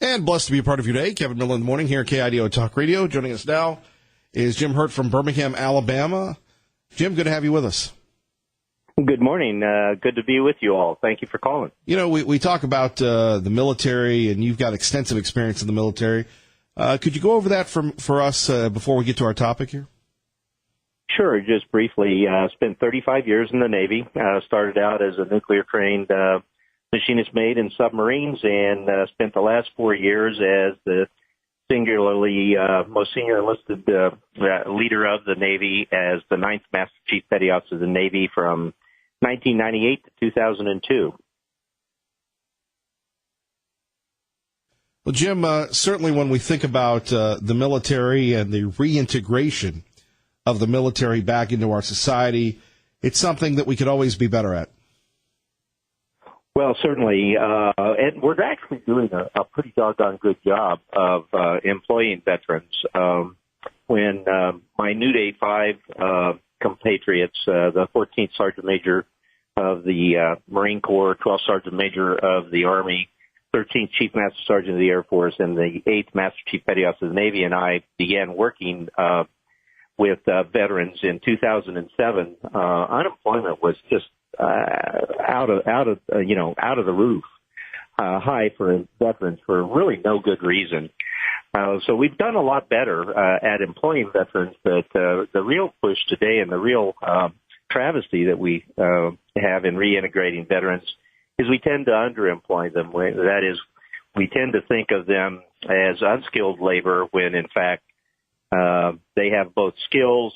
And blessed to be a part of your day. Kevin Miller in the morning here at KIDO Talk Radio. Joining us now is Jim Hurt from Birmingham, Alabama. Jim, good to have you with us. Good morning. Good to be with you all. Thank you for calling. You know, we talk about the military, and you've got extensive experience in the military. Could you go over that for us before we get to our topic here? Sure. Just briefly, spent 35 years in the Navy. Started out as a nuclear-trained machinist mate in submarines, and spent the last 4 years as the singularly most senior enlisted leader of the Navy as the 9th Master Chief Petty Officer of the Navy from 1998 to 2002. Well, Jim, certainly when we think about the military and the reintegration of the military back into our society, it's something that we could always be better at. Well, certainly, and we're actually doing a pretty doggone good job of employing veterans. When my New Day 5 compatriots, the 14th Sergeant Major of the Marine Corps, 12th Sergeant Major of the Army, 13th Chief Master Sergeant of the Air Force, and the 8th Master Chief Petty Officer of the Navy, and I began working with veterans in 2007, unemployment was just out of the roof, high for veterans for really no good reason. So we've done a lot better at employing veterans, but the real push today and the real travesty that we have in reintegrating veterans is we tend to underemploy them. That is, we tend to think of them as unskilled labor when, in fact, they have both skills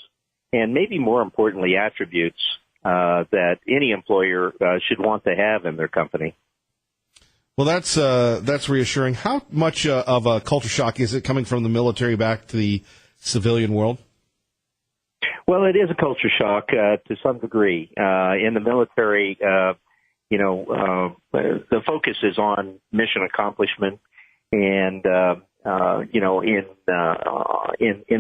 and maybe more importantly attributes that any employer should want to have in their company. Well, that's reassuring. How much of a culture shock is it coming from the military back to the civilian world? Well, it is a culture shock to some degree. In the military, the focus is on mission accomplishment, and in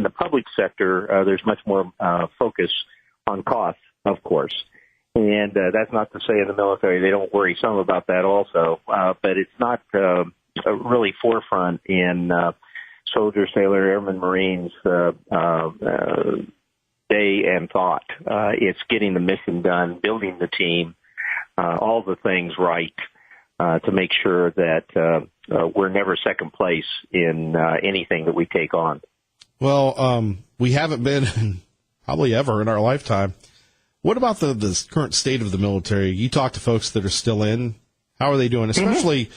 the public sector, there's much more focus on cost, of course. And that's not to say in the military they don't worry some about that also, but it's not really forefront in soldier, sailor, airman, Marines day and thought. It's getting the mission done, building the team, all the things right to make sure that we're never second place in anything that we take on. Well, we haven't been probably ever in our lifetime. What about the current state of the military? You talk to folks that are still in. How are they doing, especially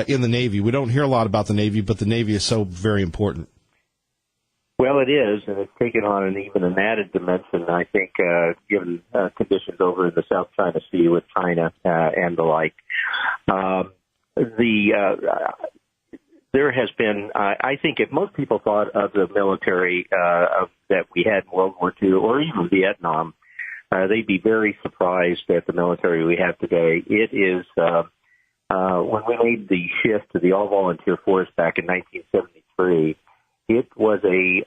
in the Navy? We don't hear a lot about the Navy, but the Navy is so very important. Well, it is, and it's taken on an added dimension, I think, given conditions over in the South China Sea with China and the like. There has been, I think, if most people thought of the military that we had in World War II or even Vietnam, they'd be very surprised at the military we have today. It is, when we made the shift to the all-volunteer force back in 1973, it was a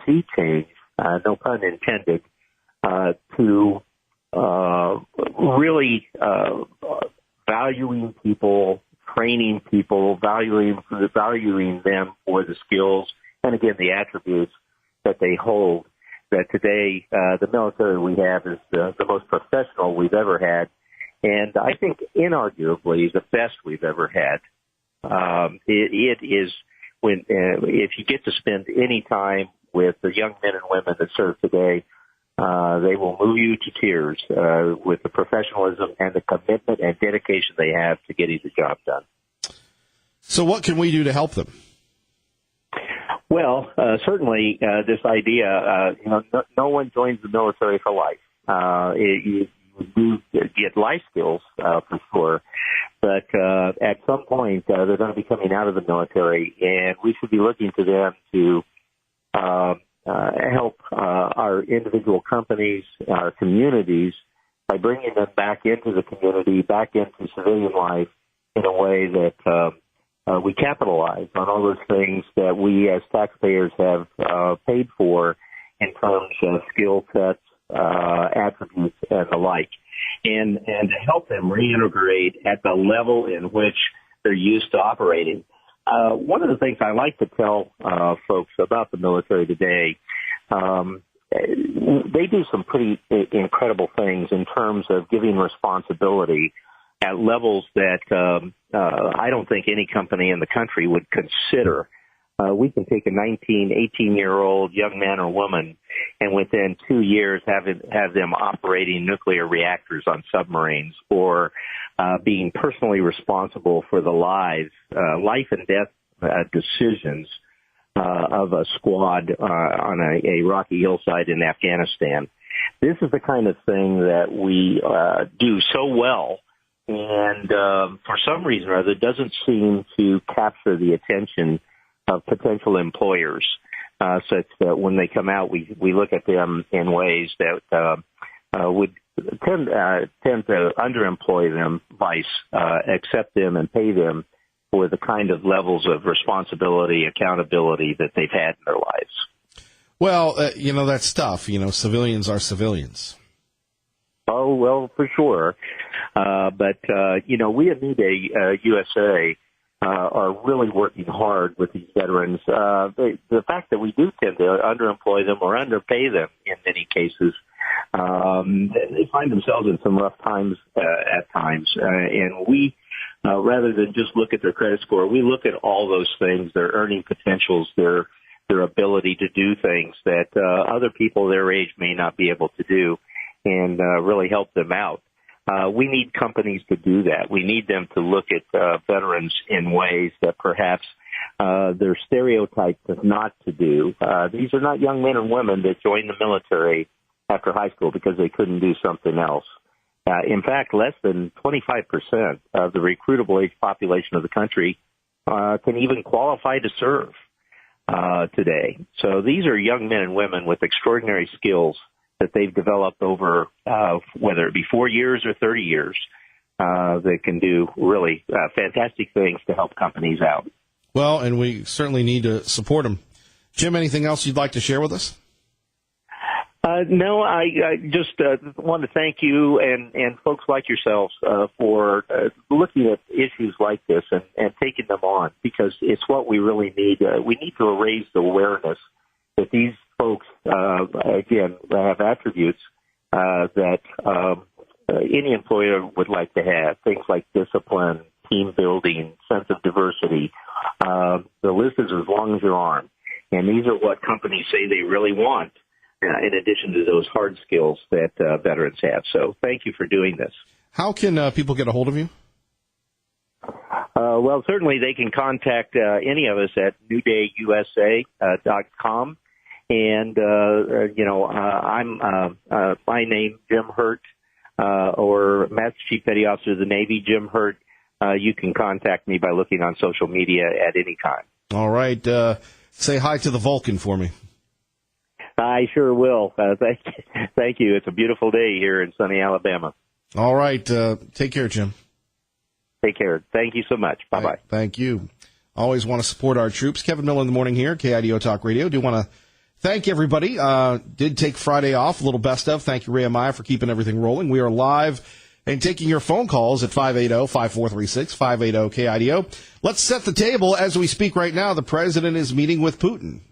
sea change, no pun intended, to really valuing people, training people, valuing them for the skills and, again, the attributes that they hold. That today the military we have is the most professional we've ever had, and I think inarguably the best we've ever had. It is when if you get to spend any time with the young men and women that serve today, they will move you to tears with the professionalism and the commitment and dedication they have to getting the job done. So what can we do to help them? Well, certainly this idea, no one joins the military for life. You do get life skills for sure, but at some point they're going to be coming out of the military, and we should be looking to them to help our individual companies, our communities, by bringing them back into the community, back into civilian life in a way that we capitalize on all those things that we as taxpayers have paid for in terms of skill sets, attributes, and the like, and to help them reintegrate at the level in which they're used to operating. one of the things I like to tell folks about the military today, they do some pretty incredible things in terms of giving responsibility at levels that I don't think any company in the country would consider. We can take a 19, 18-year-old young man or woman and within 2 years have them operating nuclear reactors on submarines or being personally responsible for the life and death decisions of a squad on a rocky hillside in Afghanistan. This is the kind of thing that we do so well, and for some reason or other, it doesn't seem to capture the attention of potential employers, such that when they come out, we look at them in ways that would tend to underemploy them, accept them and pay them for the kind of levels of responsibility, accountability that they've had in their lives. Well, that's tough. Civilians are civilians. Oh, well, for sure. But we at New Day USA are really working hard with these veterans. The fact that we do tend to underemploy them or underpay them in many cases, they find themselves in some rough times at times. And we, rather than just look at their credit score, we look at all those things, their earning potentials, their ability to do things that other people their age may not be able to do, and really help them out. We need companies to do that. We need them to look at veterans in ways that perhaps they're stereotyped as not to do. These are not young men and women that join the military after high school because they couldn't do something else. In fact, less than 25% of the recruitable age population of the country can even qualify to serve today. So these are young men and women with extraordinary skills that they've developed over, whether it be 4 years or 30 years, that can do really fantastic things to help companies out. Well, and we certainly need to support them. Jim, anything else you'd like to share with us? No, I just want to thank you and folks like yourselves for looking at issues like this and taking them on, because it's what we really need. We need to raise the awareness that these folks, again, have attributes that any employer would like to have, things like discipline, team building, sense of diversity. The list is as long as your arm. And these are what companies say they really want, in addition to those hard skills that veterans have. So thank you for doing this. How can people get a hold of you? Well, certainly they can contact any of us at newdayusa.com. And, I'm my name, Jim Hurt, or Master Chief Petty Officer of the Navy, Jim Hurt. You can contact me by looking on social media at any time. All right. Say hi to the Vulcan for me. I sure will. Thank you. It's a beautiful day here in sunny Alabama. All right. Take care, Jim. Take care. Thank you so much. Bye-bye. Thank you. Always want to support our troops. Kevin Miller in the morning here, KIDO Talk Radio. Do want to thank everybody. Did take Friday off, a little best of. Thank you, Ray Amaya, for keeping everything rolling. We are live and taking your phone calls at 580-5436, 580-KIDO. Let's set the table as we speak right now. The president is meeting with Putin.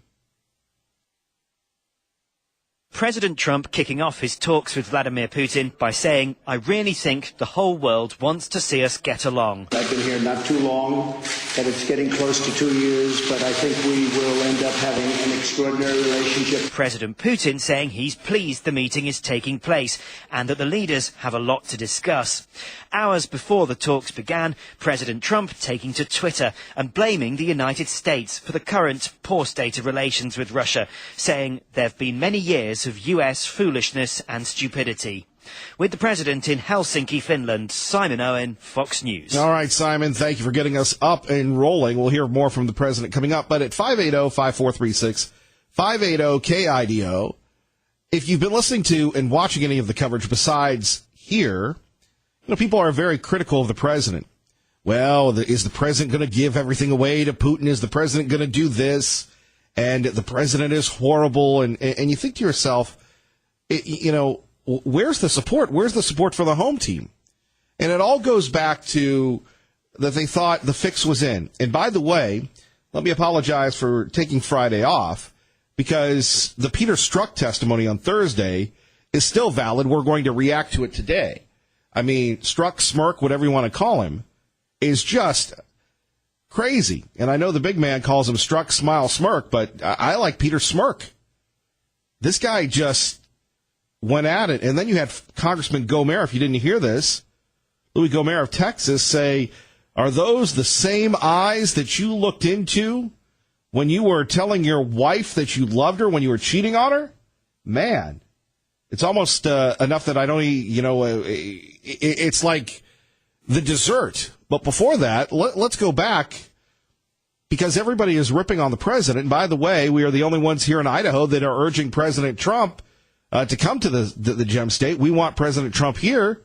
President Trump kicking off his talks with Vladimir Putin by saying, "I really think the whole world wants to see us get along." I've been here not too long, but it's getting close to 2 years, but I think we will end up having an extraordinary relationship. President Putin saying he's pleased the meeting is taking place and that the leaders have a lot to discuss. Hours before the talks began, President Trump taking to Twitter and blaming the United States for the current poor state of relations with Russia, saying there have been many years of US foolishness and stupidity. With the president in Helsinki, Finland, Simon Owen, Fox News. All right, Simon, thank you for getting us up and rolling. We'll hear more from the president coming up, but at 580-5436, 580-KIDO, if you've been listening to and watching any of the coverage besides here, people are very critical of the president. Well, is the president going to give everything away to Putin? Is the president going to do this? And the president is horrible. And you think to yourself, where's the support? Where's the support for the home team? And it all goes back to that they thought the fix was in. And by the way, let me apologize for taking Friday off, because the Peter Strzok testimony on Thursday is still valid. We're going to react to it today. I mean, Strzok, Smirk, whatever you want to call him, is just crazy. And I know the big man calls him Strzok, Smile, Smirk, but I like Peter Smirk. This guy just went at it. And then you had Congressman Gomer, if you didn't hear this, Louis Gomer of Texas, say, are those the same eyes that you looked into when you were telling your wife that you loved her when you were cheating on her? Man, it's almost enough that I don't, it's like the dessert. But before that, let's go back, because everybody is ripping on the president. And by the way, we are the only ones here in Idaho that are urging President Trump to come to the Gem State. We want President Trump here.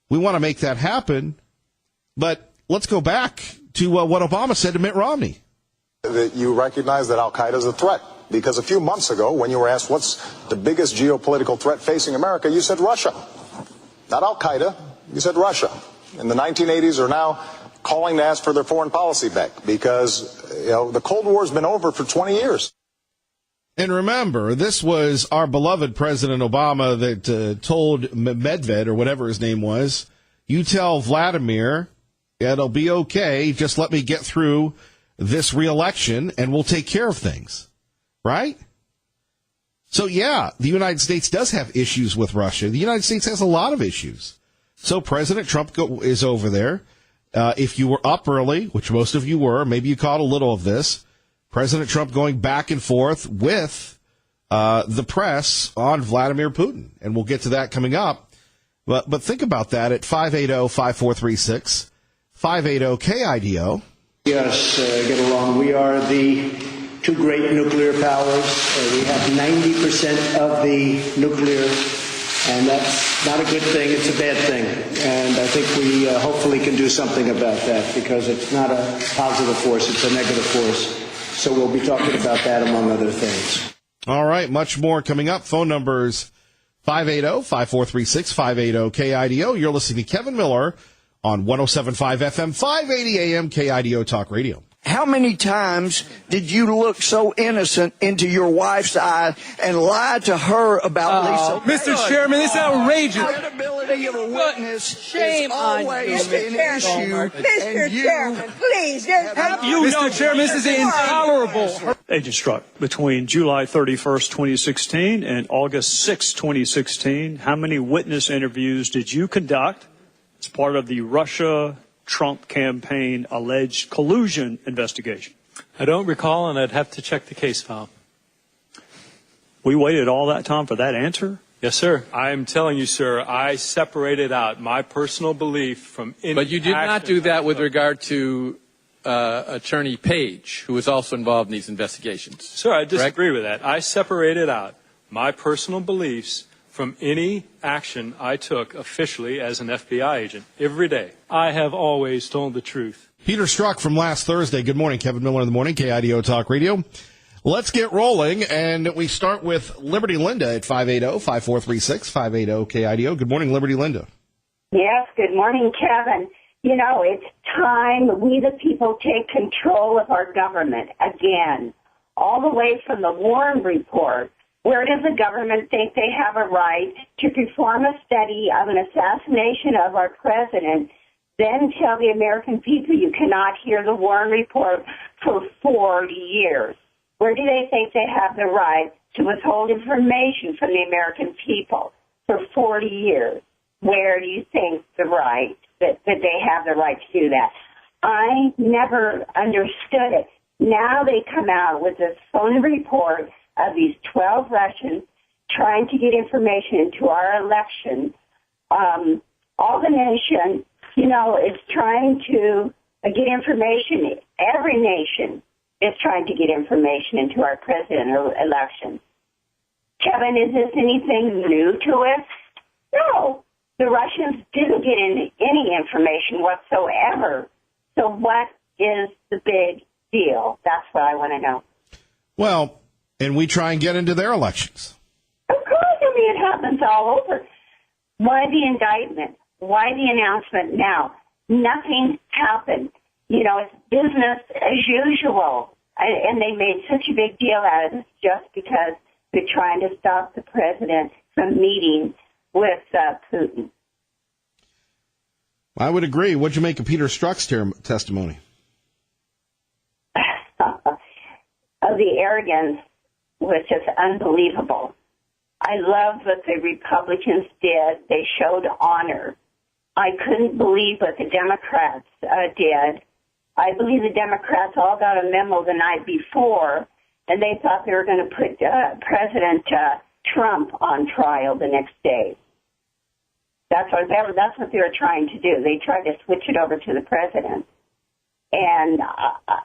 We want to make that happen. But let's go back to what Obama said to Mitt Romney. That you recognize that al-Qaeda is a threat, because a few months ago, when you were asked what's the biggest geopolitical threat facing America, you said Russia. Not al-Qaeda, you said Russia. In the 1980s are now calling to ask for their foreign policy back, because the Cold War has been over for 20 years. And remember, this was our beloved President Obama that told Medved, or whatever his name was, you tell Vladimir it'll be okay, just let me get through this re-election and we'll take care of things. Right? So, yeah, the United States does have issues with Russia. The United States has a lot of issues. So President Trump is over there. If you were up early, which most of you were, maybe you caught a little of this, President Trump going back and forth with the press on Vladimir Putin. And we'll get to that coming up. But think about that at 580-5436, 580-KIDO. Yes, get along. We are the two great nuclear powers. We have 90% of the nuclear, and that's not a good thing. It's a bad thing. And I think we hopefully can do something about that, because it's not a positive force. It's a negative force. So we'll be talking about that, among other things. All right, much more coming up. Phone numbers 580-5436, 580-KIDO. You're listening to Kevin Miller on 107.5 FM, 580 AM, KIDO Talk Radio. How many times did you look so innocent into your wife's eye and lie to her about Lisa? Mr. Chairman, this is outrageous. The credibility of a witness Shame is always an issue. Mr. Chairman, please. Mr. Chairman, this is intolerable. Agent Strzok, between July 31st, 2016 and August 6, 2016, how many witness interviews did you conduct as part of the Russia-Trump campaign alleged collusion investigation? I don't recall, and I'd have to check the case file. We waited all that time for that answer? Yes, sir. I am telling you, sir, I separated out my personal belief from any But you did not do that with regard to Attorney Page, who was also involved in these investigations. Sir, I disagree with that. I separated out my personal beliefs from any action I took officially as an FBI agent every day. I have always told the truth. Peter Strzok from last Thursday. Good morning, Kevin Miller in the morning, KIDO Talk Radio. Let's get rolling, and we start with Liberty Linda at 580-5436, 580-KIDO. Good morning, Liberty Linda. Yes, good morning, Kevin. You know, it's time we the people take control of our government again, all the way from the Warren Report. Where does the government think they have a right to perform a study of an assassination of our president, then tell the American people you cannot hear the Warren Report for 40 years? Where do they think they have the right to withhold information from the American people for 40 years? Where do you think the right, that they have the right to do that? I never understood it. Now they come out with this phony report of these 12 Russians trying to get information into our election. All the nation, is trying to get information. Every nation is trying to get information into our presidential election. Kevin, is this anything new to us? No. The Russians didn't get any information whatsoever. So what is the big deal? That's what I want to know. Well, and we try and get into their elections. Of course, it happens all over. Why the indictment? Why the announcement now? nothing happened. You know, it's business as usual. And they made such a big deal out of this just because they're trying to stop the president from meeting with Putin. I would agree. What'd you make of Peter Strzok's testimony? The arrogance was just unbelievable. I love what the Republicans did. They showed honor. I couldn't believe what the Democrats did. I believe the Democrats all got a memo the night before, and they thought they were going to put President Trump on trial the next day. That's what they were trying to do. They tried to switch it over to the president. And,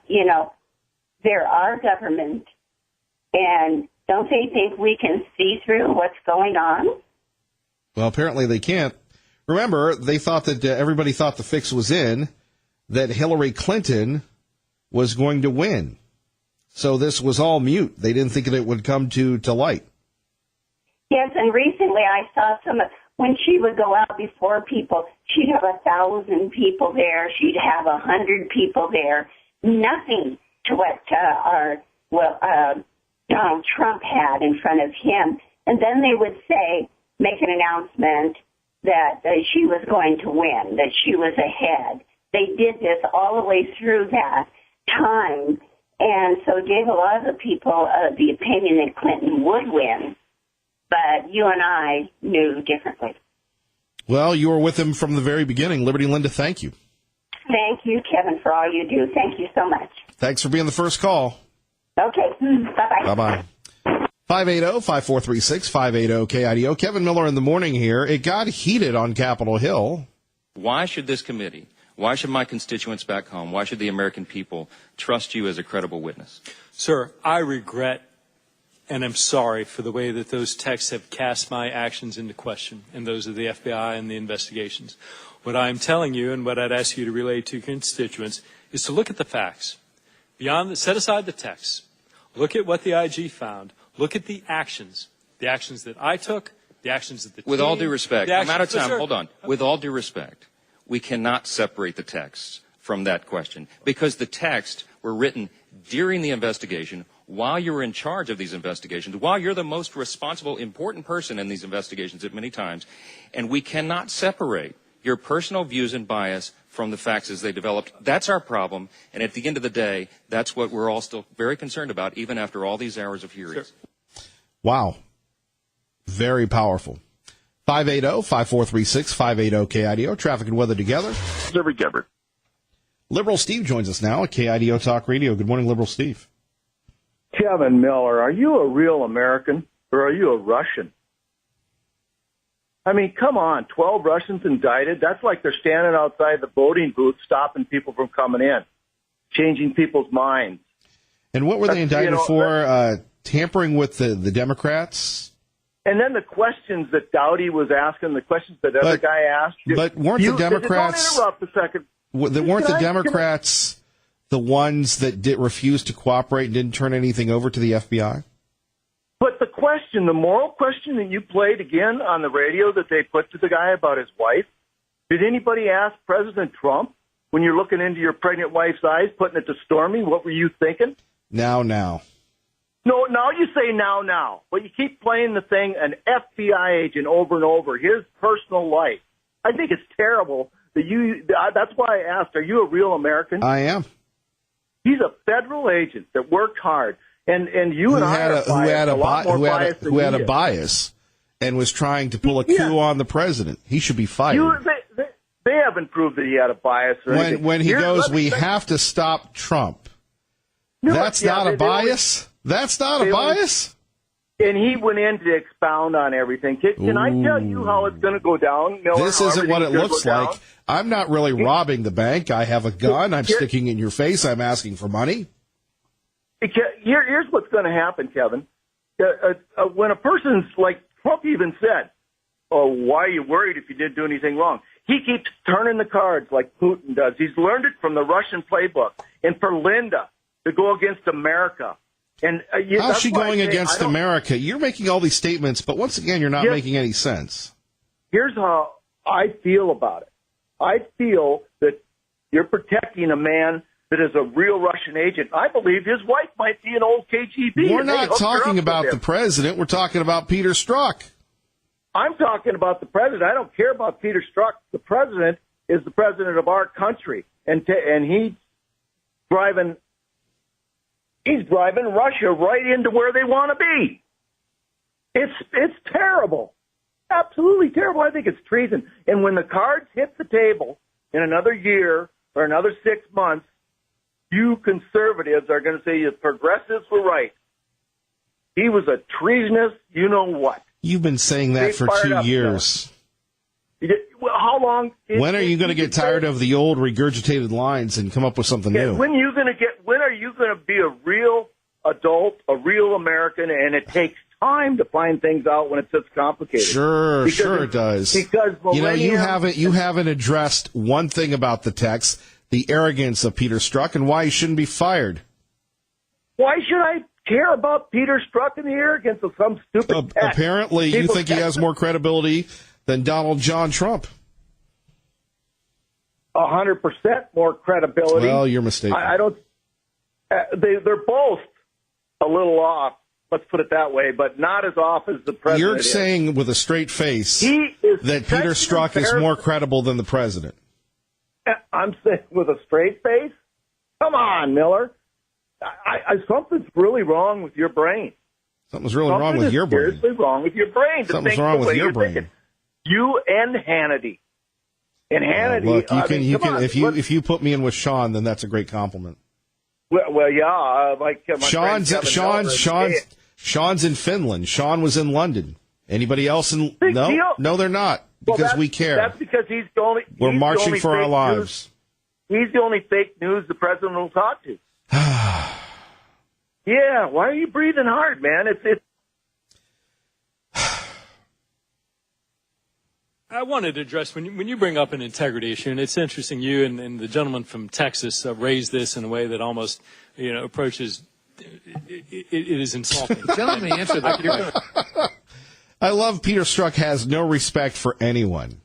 you know, they're our government, and don't they think we can see through what's going on? Well, apparently they can't. Remember, they thought that everybody thought the fix was in, that Hillary Clinton was going to win. So this was all mute. They didn't think that it would come to light. Yes, and recently I saw when she would go out before people, she'd have 1,000 people there. She'd have 100 people there. Nothing to what Donald Trump had in front of him. And then they would make an announcement that she was going to win, that she was ahead. They did this all the way through that time, and so it gave a lot of the people the opinion that Clinton would win. But you and I knew differently. Well, you were with him from the very beginning. Liberty Linda, thank you. Thank you, Kevin, for all you do. Thank you so much. Thanks for being the first call. Okay. Bye-bye. Bye-bye. 580-5436, 580-KIDO. Kevin Miller in the morning here. It got heated on Capitol Hill. Why should this committee, why should my constituents back home, why should the American people trust you as a credible witness? Sir, I regret and I'm sorry for the way that those texts have cast my actions into question and those of the FBI and the investigations. What I'm telling you and what I'd ask you to relay to your constituents is to look at the facts. Set aside the texts. Look at what the IG found. Look at the actions that I took, the actions that the team. With all due respect, I'm out of time. Hold on. With all due respect, we cannot separate the texts from that question because the texts were written during the investigation, while you were in charge of these investigations, while you're the most responsible, important person in these investigations at many times, and we cannot separate your personal views and bias from the facts as they developed. That's our problem, and at the end of the day, that's what we're all still very concerned about, even after all these hours of hearings. Sure. Wow. Very powerful. 580-5436, 580-KIDO. Traffic and weather together. Every Gebert. Liberal Steve joins us now at KIDO Talk Radio. Good morning, Liberal Steve. Kevin Miller, are you a real American or are you a Russian? I mean, come on, 12 Russians indicted. That's like they're standing outside the voting booth stopping people from coming in, changing people's minds. And what were they indicted for? Tampering with the Democrats? And then the questions that Dowdy was asking, the questions that other guy asked. But weren't the Democrats... Don't interrupt a second. Weren't the Democrats the ones that refused to cooperate and didn't turn anything over to the FBI? But the question, the moral question that you played again on the radio that they put to the guy about his wife, did anybody ask President Trump, when you're looking into your pregnant wife's eyes, putting it to Stormy, what were you thinking? Now. No, now you say now. But you keep playing the thing, an FBI agent over and over, his personal life. I think it's terrible that that's why I asked, are you a real American? I am. He's a federal agent that worked hard. And you and I who had a bias and was trying to pull a coup on the president. He should be fired. They haven't proved that he had a bias or anything. When he goes, we have to stop Trump. That's not a bias? That's not a bias? And he went in to expound on everything. Can I tell you how it's going to go down, Miller? This isn't what it looks like. I'm not really robbing the bank. I have a gun. I'm sticking in your face. I'm asking for money. Here's what's going to happen, Kevin. When a person's like Trump even said, oh, why are you worried if you didn't do anything wrong? He keeps turning the cards like Putin does. He's learned it from the Russian playbook. And for Linda to go against America. And how's she going against America? You're making all these statements, but once again, you're not making any sense. Here's how I feel about it. I feel that You're protecting a man that is a real Russian agent. I believe his wife might be an old KGB. We're not talking about the president. We're talking about Peter Strzok. I'm talking about the president. I don't care about Peter Strzok. The president is the president of our country, and he's driving Russia right into where they want to be. It's terrible, absolutely terrible. I think it's treason. And when the cards hit the table in another year or another 6 months, you conservatives are going to say the progressives were right. He was a treasonous, you know what. You've been saying that for 2 years. Well, how long? When are you going to get tired of the old regurgitated lines and come up with something new? When are you going to be a real adult, a real American? And it takes time to find things out when it's this complicated. Sure it does. Because you haven't addressed one thing about the text, the arrogance of Peter Strzok, and why he shouldn't be fired. Why should I care about Peter Strzok and the arrogance of some stupid text? Apparently, you think he has more credibility than Donald John Trump. 100% more credibility. Well, you're mistaken. I don't. They're both a little off. Let's put it that way, but not as off as the president. You're saying with a straight face that Peter Strzok is more credible than the president. I'm saying with a straight face? Come on, Miller. Something's really wrong with your brain. Something's really wrong with your brain. Seriously wrong with your brain. Something's wrong with your brain. Thinking. You and Hannity. And Hannity. Look, if you put me in with Sean, then that's a great compliment. Well, yeah, like my Sean's in Finland. Sean was in London. Anybody else in? No, they're not. Because we care. That's because he's the only. We're marching for our lives. He's the only fake news the president will talk to. Yeah, why are you breathing hard, man? It's. I wanted to address when you bring up an integrity issue, and it's interesting. You and the gentleman from Texas raised this in a way that almost approaches. It is insulting. Gentlemen, answer that. I love Peter Strzok has no respect for anyone.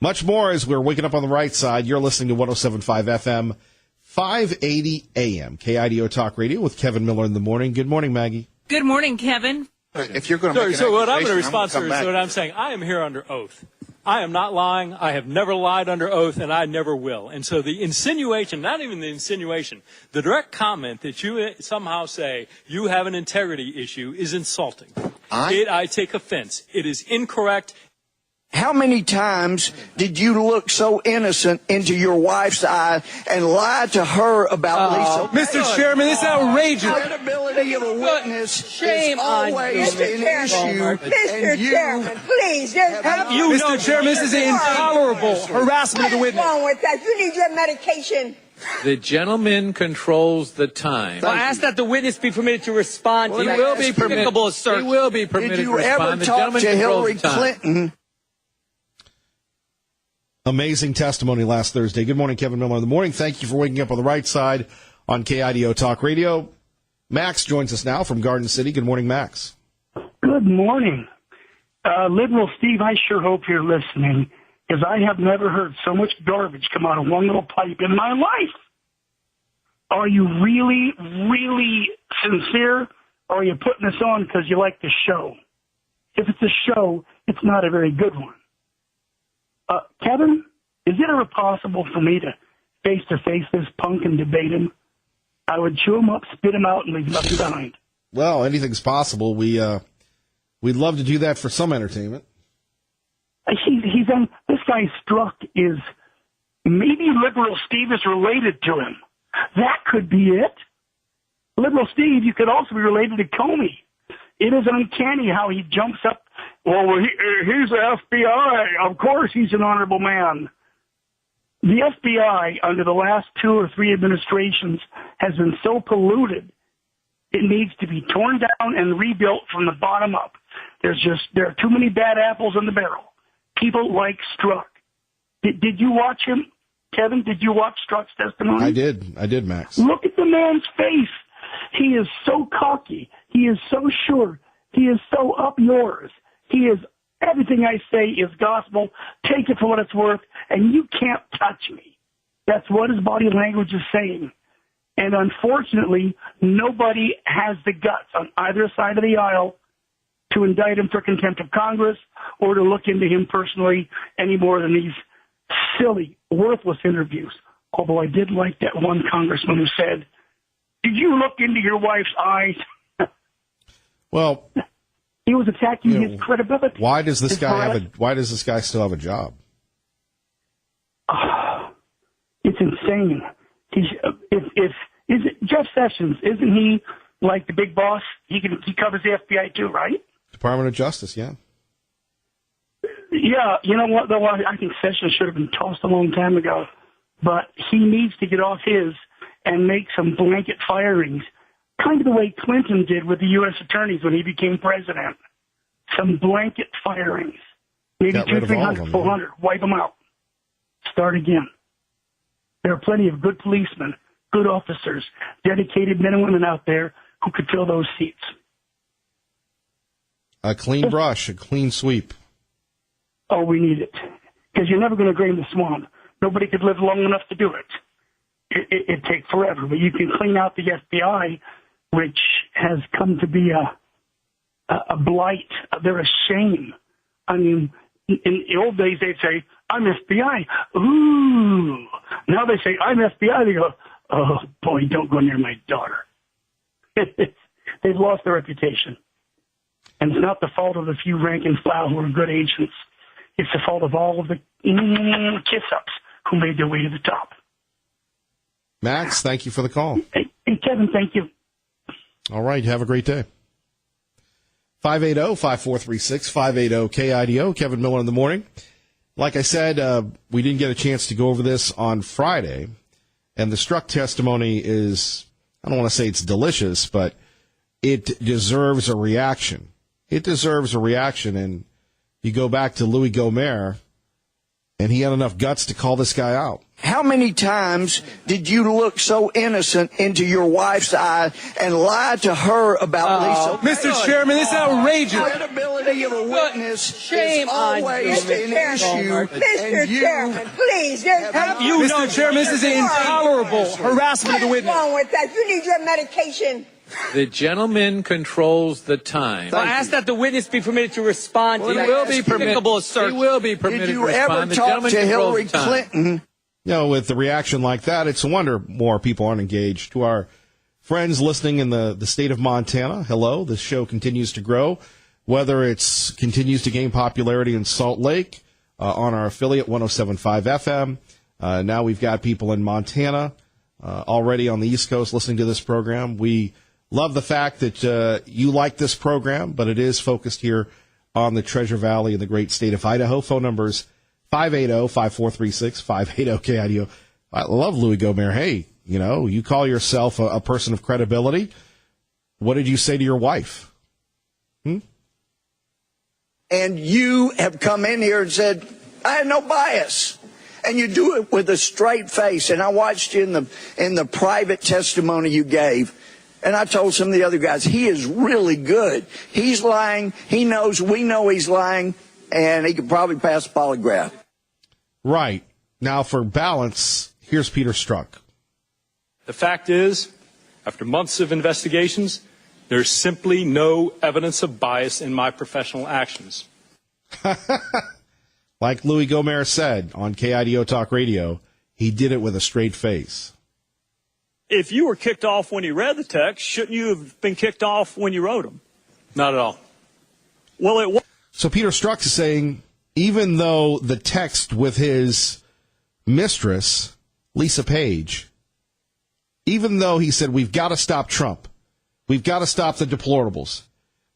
Much more as we're waking up on the right side. You're listening to 107.5 FM, 580 AM, KIDO Talk Radio with Kevin Miller in the morning. Good morning, Maggie. Good morning, Kevin. If you're going to so what I'm going to respond to is what I'm saying. I am here under oath. I am not lying. I have never lied under oath, and I never will. And so the insinuation, not even the insinuation, the direct comment that you somehow say you have an integrity issue is insulting. I take offense. It is incorrect. How many times did you look so innocent into your wife's eye and lie to her about Lisa? Mr. Chairman, this is outrageous. The credibility of a witness Shame is always an issue. Mr. Chairman, please. Mr. Chairman, this is intolerable harassment of the witness. What's wrong with that? You need your medication. The gentleman controls the time. Well, I ask that the witness be permitted to respond. He will be permitted. He will be permitted Did you to respond. ever talk to Hillary Clinton? Amazing testimony last Thursday. Good morning, Kevin Miller in the morning. Thank you for waking up on the right side on KIDO Talk Radio. Max joins us now from Garden City. Good morning, Max. Good morning. Liberal Steve, I sure hope you're listening, because I have never heard so much garbage come out of one little pipe in my life. Are you really, really sincere, or are you putting this on because you like the show? If it's a show, it's not a very good one. Kevin, is it ever possible for me to face this punk and debate him? I would chew him up, spit him out, and leave nothing behind. Well, anything's possible. We'd love to do that for some entertainment. This guy Strzok is, maybe Liberal Steve is related to him. That could be it. Liberal Steve, you could also be related to Comey. It is uncanny how he jumps up. Well, he's the FBI. Of course he's an honorable man. The FBI, under the last 2 or 3 administrations, has been so polluted, it needs to be torn down and rebuilt from the bottom up. There are too many bad apples in the barrel. People like Strzok. Did you watch him, Kevin? Did you watch Strzok's testimony? I did, Max. Look at the man's face. He is so cocky. He is so sure. He is so up yours. He is, everything I say is gospel. Take it for what it's worth, and you can't touch me. That's what his body language is saying. And unfortunately, nobody has the guts on either side of the aisle to indict him for contempt of Congress or to look into him personally any more than these silly, worthless interviews. Although I did like that one congressman who said, "Did you look into your wife's eyes?" Well, he was attacking his credibility. Why does this guy still have a job? It's insane. Is it Jeff Sessions? Isn't he like the big boss? He covers the FBI too, right? Department of Justice, yeah. Yeah, you know what, though? I think Sessions should have been tossed a long time ago. But he needs to get off his and make some blanket firings, kind of the way Clinton did with the U.S. attorneys when he became president. Some blanket firings. Maybe 200, 300, 400. Wipe them out. Start again. There are plenty of good policemen, good officers, dedicated men and women out there who could fill those seats. A clean brush, a clean sweep. Oh, we need it. Because you're never going to drain the swamp. Nobody could live long enough to do it. It'd take forever. But you can clean out the FBI, which has come to be a blight. They're a shame. I mean, in the old days, they'd say, "I'm FBI." Ooh. Now they say, "I'm FBI." They go, "Oh, boy, don't go near my daughter." They've lost their reputation. And it's not the fault of the few rank and file who are good agents. It's the fault of all of the kiss-ups who made their way to the top. Max, thank you for the call. Hey, Kevin, thank you. All right, have a great day. 580-5436, 580-KIDO, Kevin Miller in the morning. Like I said, we didn't get a chance to go over this on Friday, and the Strzok testimony is, I don't want to say it's delicious, but it deserves a reaction. It deserves a reaction, and you go back to Louis Gohmert, and he had enough guts to call this guy out. How many times did you look so innocent into your wife's eye and lie to her about Lisa? Mr. Chairman, this is outrageous. The credibility of a witness Shame is always on you. an issue. Mr. Chairman, please. Have you, Mr. Chairman, this is intolerable harassment of the witness. What's wrong with that? You need your medication. The gentleman controls the time. I ask that the witness be permitted to respond to He will be permitted Did you to ever respond. The talk gentleman to controls Hillary the time. Clinton? You know, with the reaction like that, it's a wonder more people aren't engaged. To our friends listening in the state of Montana, hello, this show continues to grow. Whether it's continues to gain popularity in Salt Lake on our affiliate 107.5 FM. Now we've got people in Montana already on the East Coast listening to this program. We love the fact that you like this program, but it is focused here on the Treasure Valley in the great state of Idaho. Phone numbers 580-5436, 580-KIDO. I love Louis Gohmert. Hey, you know, you call yourself a person of credibility. What did you say to your wife? And you have come in here and said, "I have no bias." And you do it with a straight face. And I watched you in the private testimony you gave. And I told some of the other guys, he is really good. He's lying. He knows, we know he's lying. And he could probably pass a polygraph. Right. Now, for balance, here's Peter Strzok. The fact is, after months of investigations, there's simply no evidence of bias in my professional actions. Like Louis Gohmert said on KIDO Talk Radio, he did it with a straight face. If you were kicked off when you read the text, shouldn't you have been kicked off when you wrote them? Not at all. Well, it was. So Peter Strzok is saying, even though the text with his mistress, Lisa Page, even though he said, we've got to stop Trump, we've got to stop the deplorables,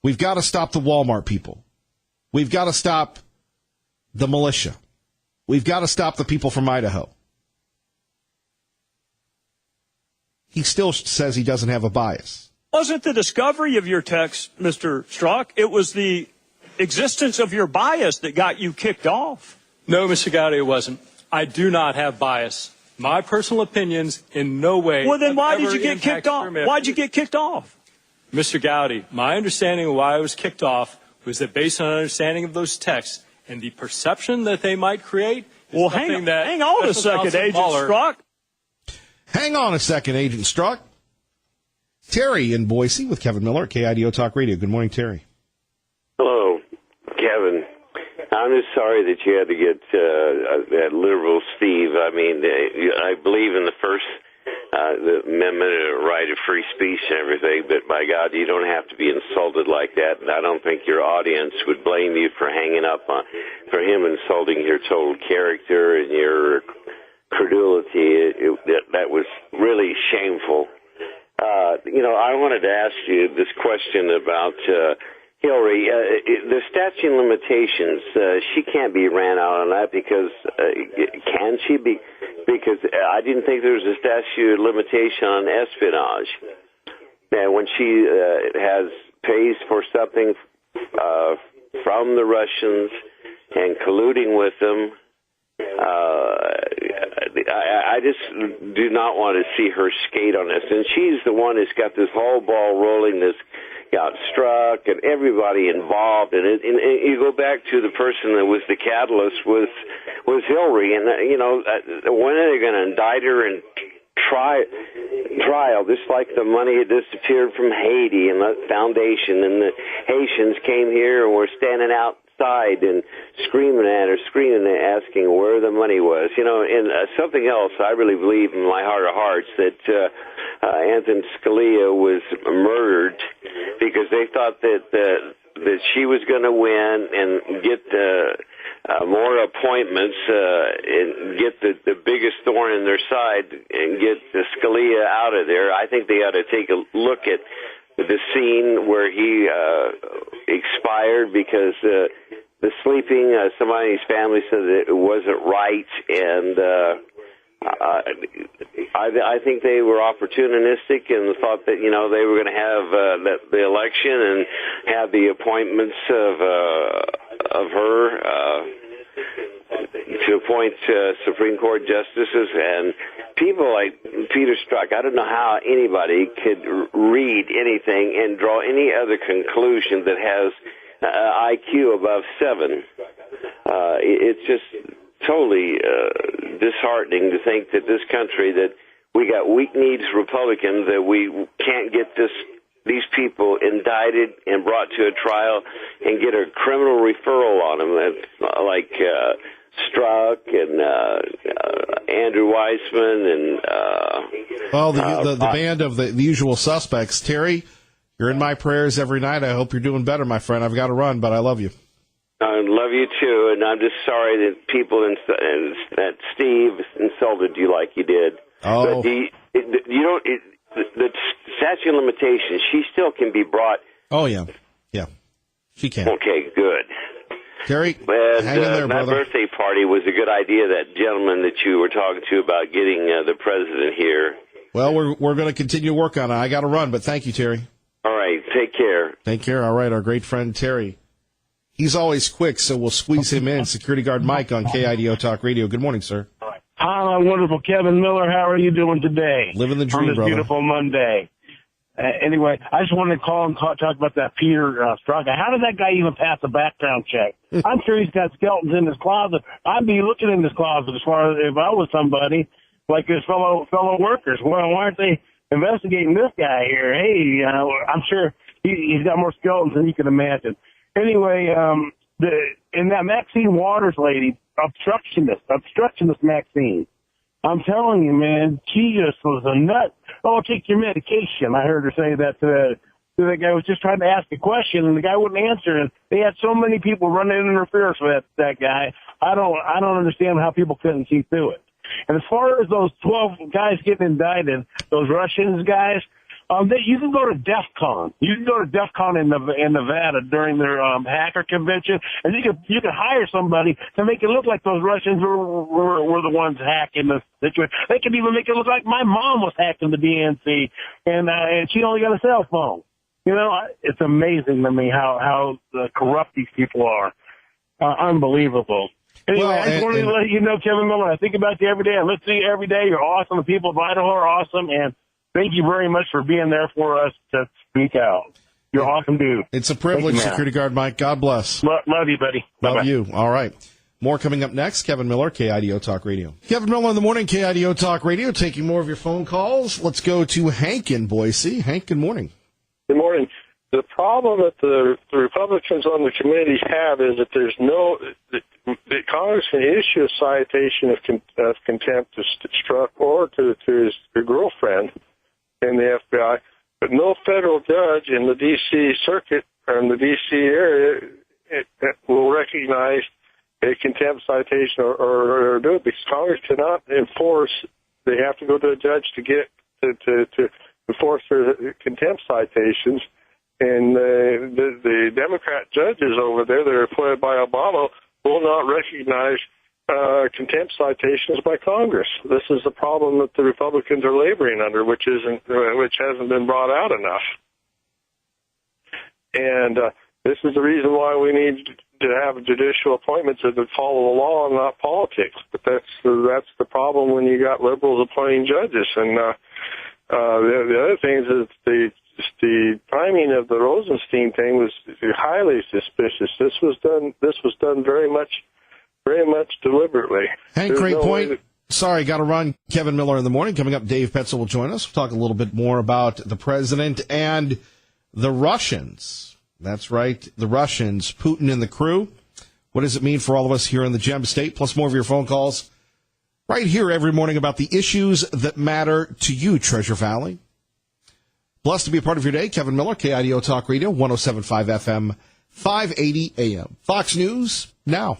we've got to stop the Walmart people, we've got to stop the militia, we've got to stop the people from Idaho, he still says he doesn't have a bias. Wasn't the discovery of your text, Mr. Strzok, it was the existence of your bias that got you kicked off. No, Mr. Gowdy, it wasn't. I do not have bias. My personal opinions in no way. Well, then why did you get kicked off? Why'd you get kicked off? Mr. Gowdy, my understanding of why I was kicked off was that based on an understanding of those texts and the perception that they might create. Well, hang on a second, Agent Strzok. Hang on a second, Agent Strzok. Terry in Boise with Kevin Miller at KIDO Talk Radio. Good morning, Terry. Hello, Kevin. I'm just sorry that you had to get that liberal Steve. I mean, I believe in the First the Amendment and right of free speech and everything, but by God, you don't have to be insulted like that. And I don't think your audience would blame you for hanging up on for him insulting your total character and your credulity. That was really shameful. I wanted to ask you this question about Hillary. The statute of limitations, she can't be ran out on that because, can she be? Because I didn't think there was a statute of limitation on espionage. And when she pays for something from the Russians and colluding with them, I just do not want to see her skate on this. And she's the one that's got this whole ball rolling, this got Strzok and everybody involved in it. And you go back to the person that was the catalyst was Hillary. And, when are they going to indict her and trial, just like the money had disappeared from Haiti and the foundation, and the Haitians came here and were standing outside and screaming, asking where the money was. And something else, I really believe in my heart of hearts that Anthony Scalia was murdered because they thought that she was going to win and get more appointments and get the biggest thorn in their side and get Scalia out of there. I think they ought to take a look at the scene where he expired because the sleeping, somebody in his family said that it wasn't right, and I think they were opportunistic and thought that they were going to have the election and have the appointments of her to appoint Supreme Court justices, and people like Peter Strzok. I don't know how anybody could read anything and draw any other conclusion that has IQ above 7. It's just totally disheartening to think that this country, that we got weak-kneed Republicans, that we can't get these people indicted and brought to a trial and get a criminal referral on them. It's like Strzok and Andrew Weissman and the band of the usual suspects. Terry, you're in my prayers every night. I hope you're doing better, my friend. I've got to run, but I love you. I love you too, and I'm just sorry that people that Steve insulted you like you did. Oh, but the statute of limitations, she still can be brought. Oh yeah, she can. Okay, good. Terry, and, hang in there, that brother. birthday party was a good idea. That gentleman that you were talking to about getting the president here. Well, we're going to continue to work on it. I got to run, but thank you, Terry. All right, take care. Take care. All right, our great friend Terry. He's always quick, so we'll squeeze him in. Security Guard Mike on KIDO Talk Radio. Good morning, sir. Hi, wonderful Kevin Miller. How are you doing today? Living the dream, on this brother. Beautiful Monday. Anyway, I just wanted to call and talk about that Peter Strzok. How did that guy even pass a background check? I'm sure he's got skeletons in his closet. I'd be looking in his closet as far as if I was somebody like his fellow workers. Well, why aren't they investigating this guy here? Hey, I'm sure he's got more skeletons than you can imagine. Anyway, and that Maxine Waters lady, obstructionist Maxine. I'm telling you, man, she just was a nut. Oh, take your medication. I heard her say that to the guy who was just trying to ask a question, and the guy wouldn't answer. And they had so many people running interference with that guy. I don't understand how people couldn't see through it. And as far as those 12 guys getting indicted, those Russians guys, you can go to DEF CON. You can go to DEF CON in Nevada during their hacker convention, and you can hire somebody to make it look like those Russians were the ones hacking the situation. They could even make it look like my mom was hacking the DNC, and she only got a cell phone. It's amazing to me how corrupt these people are. Unbelievable. Anyway, I just wanted to let you know, Kevin Miller, I think about you every day. I listen to you every day. You're awesome. The people of Idaho are awesome, and thank you very much for being there for us to speak out. You're awesome, dude. It's a privilege, you, Security Guard Mike. God bless. Love you, buddy. Love Bye-bye. you. All right. More coming up next. Kevin Miller, KIDO Talk Radio. Kevin Miller in the morning, KIDO Talk Radio, taking more of your phone calls. Let's go to Hank in Boise. Hank, good morning. Good morning. The problem that the Republicans on the committee have is that there's the Congress can issue a citation of contempt to Strzok or to his girlfriend in the FBI, but no federal judge in the D.C. circuit or in the D.C. area will recognize a contempt citation or do it, because Congress cannot enforce. They have to go to a judge to get to enforce their contempt citations. And the Democrat judges over there that are appointed by Obama will not recognize contempt citations by Congress. This is the problem that the Republicans are laboring under, which hasn't been brought out enough. And this is the reason why we need to have judicial appointments that follow the law and not politics. But that's the problem when you got liberals appointing judges. And the other thing is the timing of the Rosenstein thing was highly suspicious. This was done very much deliberately. Hank, great point. Sorry, got to run. Kevin Miller in the morning. Coming up, Dave Petzel will join us. We'll talk a little bit more about the president and the Russians. That's right, the Russians, Putin and the crew. What does it mean for all of us here in the Gem State? Plus more of your phone calls right here every morning about the issues that matter to you, Treasure Valley. Blessed to be a part of your day. Kevin Miller, KIDO Talk Radio, 107.5 FM, 580 AM. Fox News now.